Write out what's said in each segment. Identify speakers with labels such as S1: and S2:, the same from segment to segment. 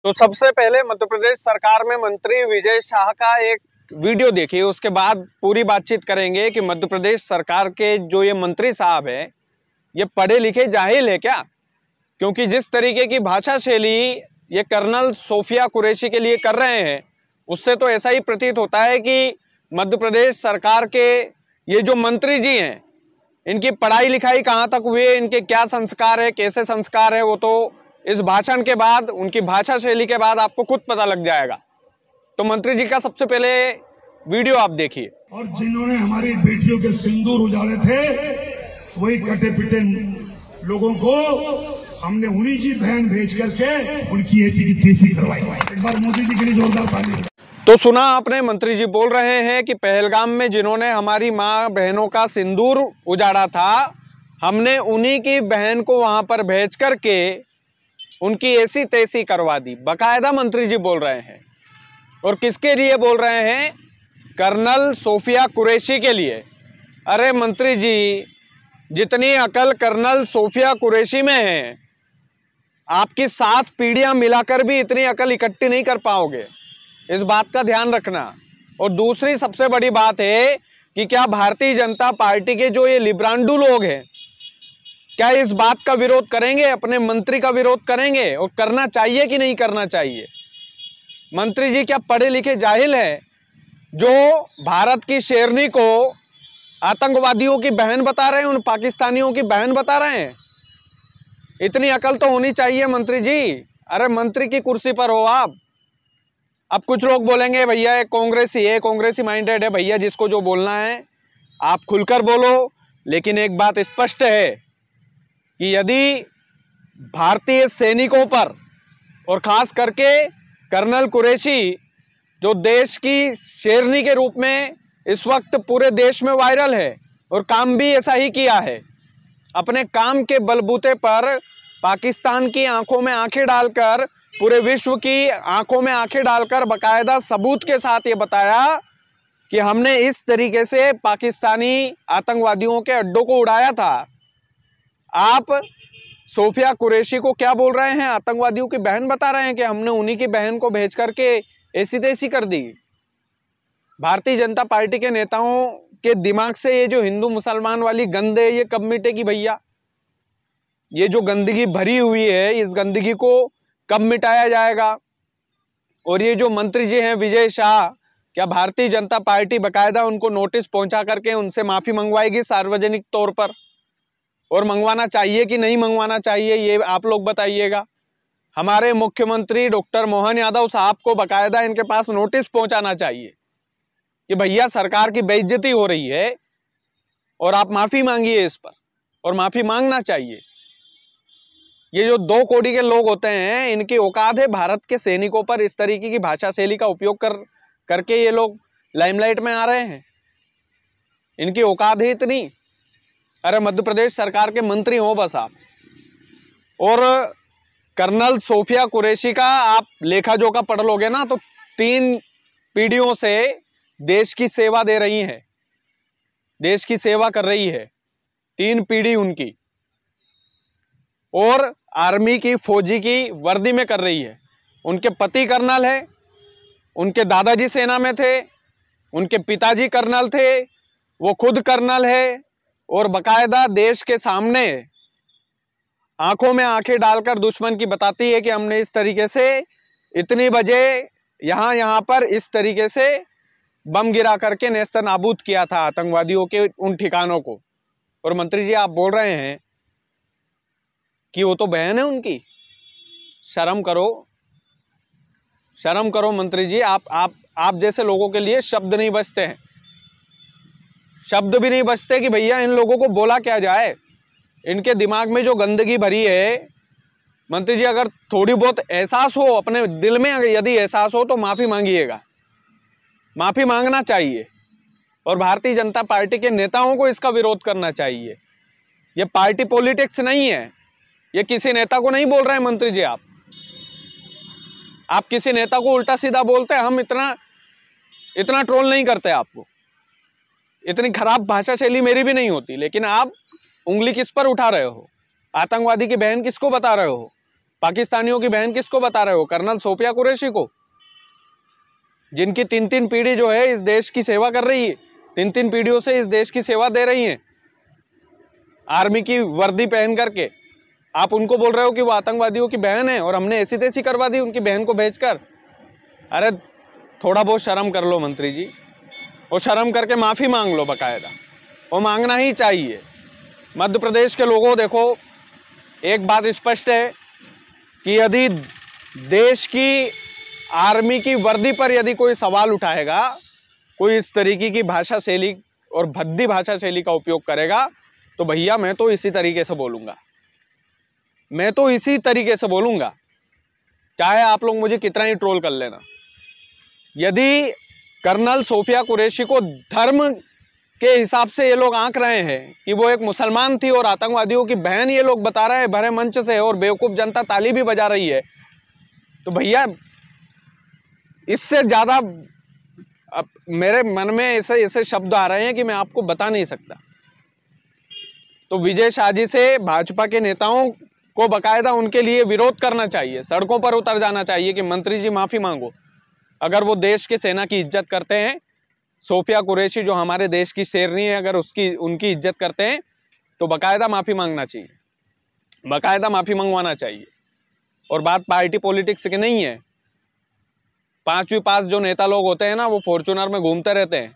S1: तो सबसे पहले मध्य प्रदेश सरकार में मंत्री विजय शाह का एक वीडियो देखिए, उसके बाद पूरी बातचीत करेंगे कि मध्य प्रदेश सरकार के जो ये मंत्री साहब है ये पढ़े लिखे जाहिल है क्या? क्योंकि जिस तरीके की भाषा शैली ये कर्नल सोफिया कुरैशी के लिए कर रहे हैं उससे तो ऐसा ही प्रतीत होता है कि मध्य प्रदेश सरकार के ये जो मंत्री जी हैं इनकी पढ़ाई लिखाई कहाँ तक हुई है, इनके क्या संस्कार है, कैसे संस्कार है, वो तो इस भाषण के बाद, उनकी भाषा शैली के बाद आपको खुद पता लग जाएगा। तो मंत्री जी का सबसे पहले वीडियो आप देखिए।
S2: और जिन्होंने हमारी बेटियों के सिंदूर उजाड़े थे वही कटे पिटे लोगों को हमने उन्हीं की बहन भेज करके उनकी ऐसी की तैसी करवाई। एक बार मोदी जी के लिए जोरदार ताली।
S1: तो सुना आपने, मंत्री जी बोल रहे हैं कि पहलगाम में जिन्होंने हमारी माँ बहनों का सिंदूर उजाड़ा था हमने उन्हीं की बहन को वहां पर भेज करके उनकी ऐसी तैसी करवा दी। बाकायदा मंत्री जी बोल रहे हैं। और किसके लिए बोल रहे हैं? कर्नल सोफिया कुरैशी के लिए। अरे मंत्री जी, जितनी अकल कर्नल सोफिया कुरैशी में है आपकी 7 पीढ़ियां मिलाकर भी इतनी अकल इकट्ठी नहीं कर पाओगे, इस बात का ध्यान रखना। और दूसरी सबसे बड़ी बात है कि क्या भारतीय जनता पार्टी के जो ये लिब्रांडू लोग हैं क्या इस बात का विरोध करेंगे, अपने मंत्री का विरोध करेंगे? और करना चाहिए कि नहीं करना चाहिए? मंत्री जी क्या पढ़े लिखे जाहिल है जो भारत की शेरनी को आतंकवादियों की बहन बता रहे हैं, उन पाकिस्तानियों की बहन बता रहे हैं? इतनी अकल तो होनी चाहिए मंत्री जी। अरे मंत्री की कुर्सी पर हो आप। अब कुछ लोग बोलेंगे भैया कांग्रेसी है, कांग्रेसी माइंडेड है। भैया जिसको जो बोलना है आप खुलकर बोलो, लेकिन एक बात स्पष्ट है कि यदि भारतीय सैनिकों पर और खास करके कर्नल कुरैशी जो देश की शेरनी के रूप में इस वक्त पूरे देश में वायरल है और काम भी ऐसा ही किया है, अपने काम के बलबूते पर पाकिस्तान की आंखों में आंखें डालकर, पूरे विश्व की आंखों में आंखें डालकर बाकायदा सबूत के साथ ये बताया कि हमने इस तरीके से पाकिस्तानी आतंकवादियों के अड्डों को उड़ाया था। आप सोफिया कुरैशी को क्या बोल रहे हैं? आतंकवादियों की बहन बता रहे हैं कि हमने उन्हीं की बहन को भेज करके ऐसी तैसी कर दी। भारतीय जनता पार्टी के नेताओं के दिमाग से ये जो हिंदू मुसलमान वाली गंद है ये कब मिटेगी भैया? ये जो गंदगी भरी हुई है इस गंदगी को कब मिटाया जाएगा? और ये जो मंत्री जी हैं विजय शाह, क्या भारतीय जनता पार्टी बाकायदा उनको नोटिस पहुंचा करके उनसे माफी मंगवाएगी सार्वजनिक तौर पर? और मंगवाना चाहिए कि नहीं मंगवाना चाहिए ये आप लोग बताइएगा। हमारे मुख्यमंत्री डॉक्टर मोहन यादव साहब को बाकायदा इनके पास नोटिस पहुंचाना चाहिए कि भैया सरकार की बेइज्जती हो रही है और आप माफी मांगिए इस पर, और माफी मांगना चाहिए। ये जो 2 कौड़ी के लोग होते हैं इनकी औकात है भारत के सैनिकों पर इस तरीके की भाषा शैली का उपयोग करके ये लोग लाइमलाइट में आ रहे हैं। इनकी औकात है इतनी? अरे मध्य प्रदेश सरकार के मंत्री हो बस आप। और कर्नल सोफिया कुरैशी का आप लेखा जोखा पढ़ लोगे ना तो 3 पीढ़ियों से देश की सेवा दे रही हैं, देश की सेवा कर रही है 3 पीढ़ी उनकी, और आर्मी की फौजी की वर्दी में कर रही है। उनके पति कर्नल है, उनके दादाजी सेना में थे, उनके पिताजी कर्नल थे, वो खुद कर्नल है, और बाकायदा देश के सामने आंखों में आंखें डालकर दुश्मन की बताती है कि हमने इस तरीके से इतनी बजे यहाँ पर इस तरीके से बम गिरा करके नेस्त नाबूद किया था आतंकवादियों के उन ठिकानों को। और मंत्री जी आप बोल रहे हैं कि वो तो बहन है उनकी। शर्म करो, शर्म करो मंत्री जी। आप जैसे लोगों के लिए शब्द नहीं बचते हैं, शब्द भी नहीं बचते कि भैया इन लोगों को बोला क्या जाए। इनके दिमाग में जो गंदगी भरी है, मंत्री जी अगर थोड़ी बहुत एहसास हो, अपने दिल में यदि एहसास हो तो माफ़ी मांगिएगा, माफ़ी मांगना चाहिए। और भारतीय जनता पार्टी के नेताओं को इसका विरोध करना चाहिए। ये पार्टी पॉलिटिक्स नहीं है, ये किसी नेता को नहीं बोल रहे हैं मंत्री जी। आप किसी नेता को उल्टा सीधा बोलते हैं, हम इतना ट्रोल नहीं करते आपको, इतनी खराब भाषा शैली मेरी भी नहीं होती, लेकिन आप उंगली किस पर उठा रहे हो? आतंकवादी की बहन किसको बता रहे हो? पाकिस्तानियों की बहन किसको बता रहे हो? कर्नल सोफिया कुरैशी को, जिनकी 3-3 पीढ़ी जो है इस देश की सेवा कर रही है, 3-3 पीढ़ियों से इस देश की सेवा दे रही हैं आर्मी की वर्दी पहन करके। आप उनको बोल रहे हो कि वो आतंकवादियों की बहन है और हमने ऐसी तैसी करवा दी उनकी बहन को भेजकर। अरे थोड़ा बहुत शर्म कर लो मंत्री जी, वो शर्म करके माफ़ी मांग लो बाकायदा, वो मांगना ही चाहिए। मध्य प्रदेश के लोगों, देखो एक बात स्पष्ट है कि यदि देश की आर्मी की वर्दी पर यदि कोई सवाल उठाएगा, कोई इस तरीके की भाषा शैली और भद्दी भाषा शैली का उपयोग करेगा, तो भैया मैं तो इसी तरीके से बोलूँगा, मैं तो इसी तरीके से बोलूँगा, चाहे आप लोग मुझे कितना ही ट्रोल कर लेना। यदि कर्नल सोफिया कुरैशी को धर्म के हिसाब से ये लोग आंक रहे हैं कि वो एक मुसलमान थी और आतंकवादियों की बहन ये लोग बता रहे हैं भरे मंच से, और बेवकूफ़ जनता ताली भी बजा रही है, तो भैया इससे ज़्यादा अब मेरे मन में ऐसे ऐसे शब्द आ रहे हैं कि मैं आपको बता नहीं सकता। तो विजय शाह जी से भाजपा के नेताओं को बाकायदा उनके लिए विरोध करना चाहिए, सड़कों पर उतर जाना चाहिए कि मंत्री जी माफ़ी मांगो। अगर वो देश के सेना की इज्जत करते हैं, सोफिया कुरैशी जो हमारे देश की शेरनी है, अगर उनकी इज्जत करते हैं तो बाकायदा माफ़ी मांगना चाहिए, बाकायदा माफ़ी मंगवाना चाहिए। और बात पार्टी पॉलिटिक्स की नहीं है। 5वीं पास जो नेता लोग होते हैं ना, वो फॉर्च्यूनर में घूमते रहते हैं,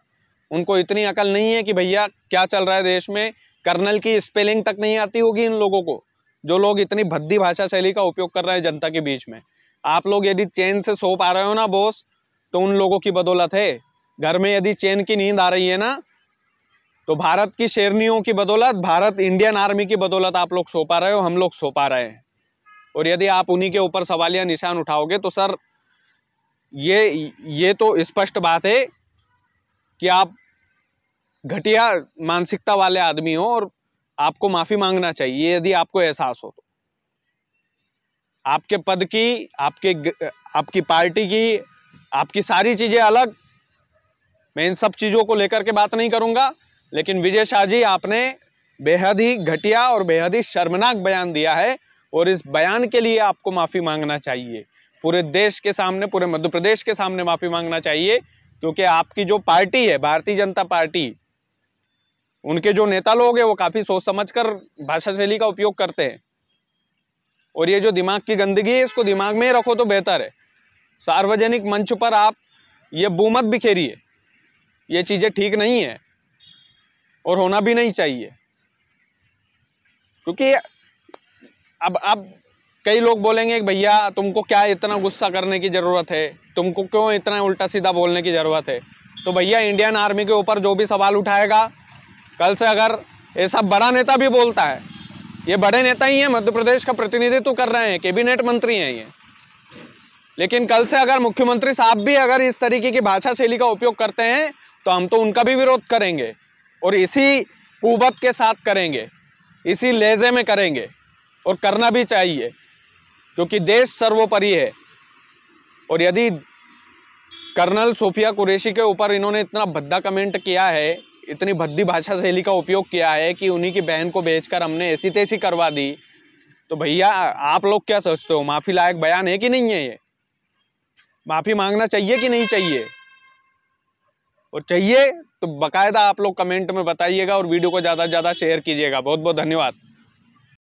S1: उनको इतनी अकल नहीं है कि भैया क्या चल रहा है देश में, कर्नल की स्पेलिंग तक नहीं आती होगी इन लोगों को, जो लोग इतनी भद्दी भाषा शैली का उपयोग कर रहे हैं जनता के बीच में। आप लोग यदि चैन से सो पा रहे हो ना बॉस, तो उन लोगों की बदौलत है। घर में यदि चैन की नींद आ रही है ना, तो भारत की शेरनियों की बदौलत, भारत इंडियन आर्मी की बदौलत आप लोग सो पा रहे हो, हम लोग सो पा रहे हैं। और यदि आप उन्हीं के ऊपर सवालिया निशान उठाओगे तो सर ये तो स्पष्ट बात है कि आप घटिया मानसिकता वाले आदमी हो और आपको माफी मांगना चाहिए यदि आपको एहसास हो तो। आपके पद की, आपकी पार्टी की, आपकी सारी चीजें अलग, मैं इन सब चीजों को लेकर के बात नहीं करूंगा, लेकिन विजय शाह जी आपने बेहद ही घटिया और बेहद ही शर्मनाक बयान दिया है और इस बयान के लिए आपको माफी मांगना चाहिए। पूरे देश के सामने, पूरे मध्य प्रदेश के सामने माफी मांगना चाहिए, क्योंकि आपकी जो पार्टी है भारतीय जनता पार्टी, उनके जो नेता लोग हैं वो काफी सोच समझकर भाषा शैली का उपयोग करते हैं। और ये जो दिमाग की गंदगी है इसको दिमाग में ही रखो तो बेहतर है। सार्वजनिक मंच पर आप ये बूमत बिखेरिए, ये चीजें ठीक नहीं है और होना भी नहीं चाहिए। क्योंकि अब कई लोग बोलेंगे कि भैया तुमको क्या इतना गुस्सा करने की ज़रूरत है, तुमको क्यों इतना उल्टा सीधा बोलने की ज़रूरत है। तो भैया इंडियन आर्मी के ऊपर जो भी सवाल उठाएगा, कल से अगर ऐसा बड़ा नेता भी बोलता है, ये बड़े नेता ही हैं, मध्य प्रदेश का प्रतिनिधित्व कर रहे हैं, कैबिनेट मंत्री हैं ये, लेकिन कल से अगर मुख्यमंत्री साहब भी अगर इस तरीके की भाषा शैली का उपयोग करते हैं तो हम तो उनका भी विरोध करेंगे और इसी कुवत के साथ करेंगे, इसी लहजे में करेंगे और करना भी चाहिए, क्योंकि देश सर्वोपरि है। और यदि कर्नल सोफिया कुरैशी के ऊपर इन्होंने इतना भद्दा कमेंट किया है, इतनी भद्दी भाषा शैली का उपयोग किया है कि उन्हीं की बहन को भेजकर हमने ऐसी तैसी करवा दी, तो भैया आप लोग क्या सोचते हो, माफ़ी लायक बयान है कि नहीं है? ये माफ़ी मांगना चाहिए कि नहीं चाहिए? और चाहिए तो बाकायदा आप लोग कमेंट में बताइएगा और वीडियो को ज़्यादा से ज़्यादा शेयर कीजिएगा। बहुत बहुत धन्यवाद।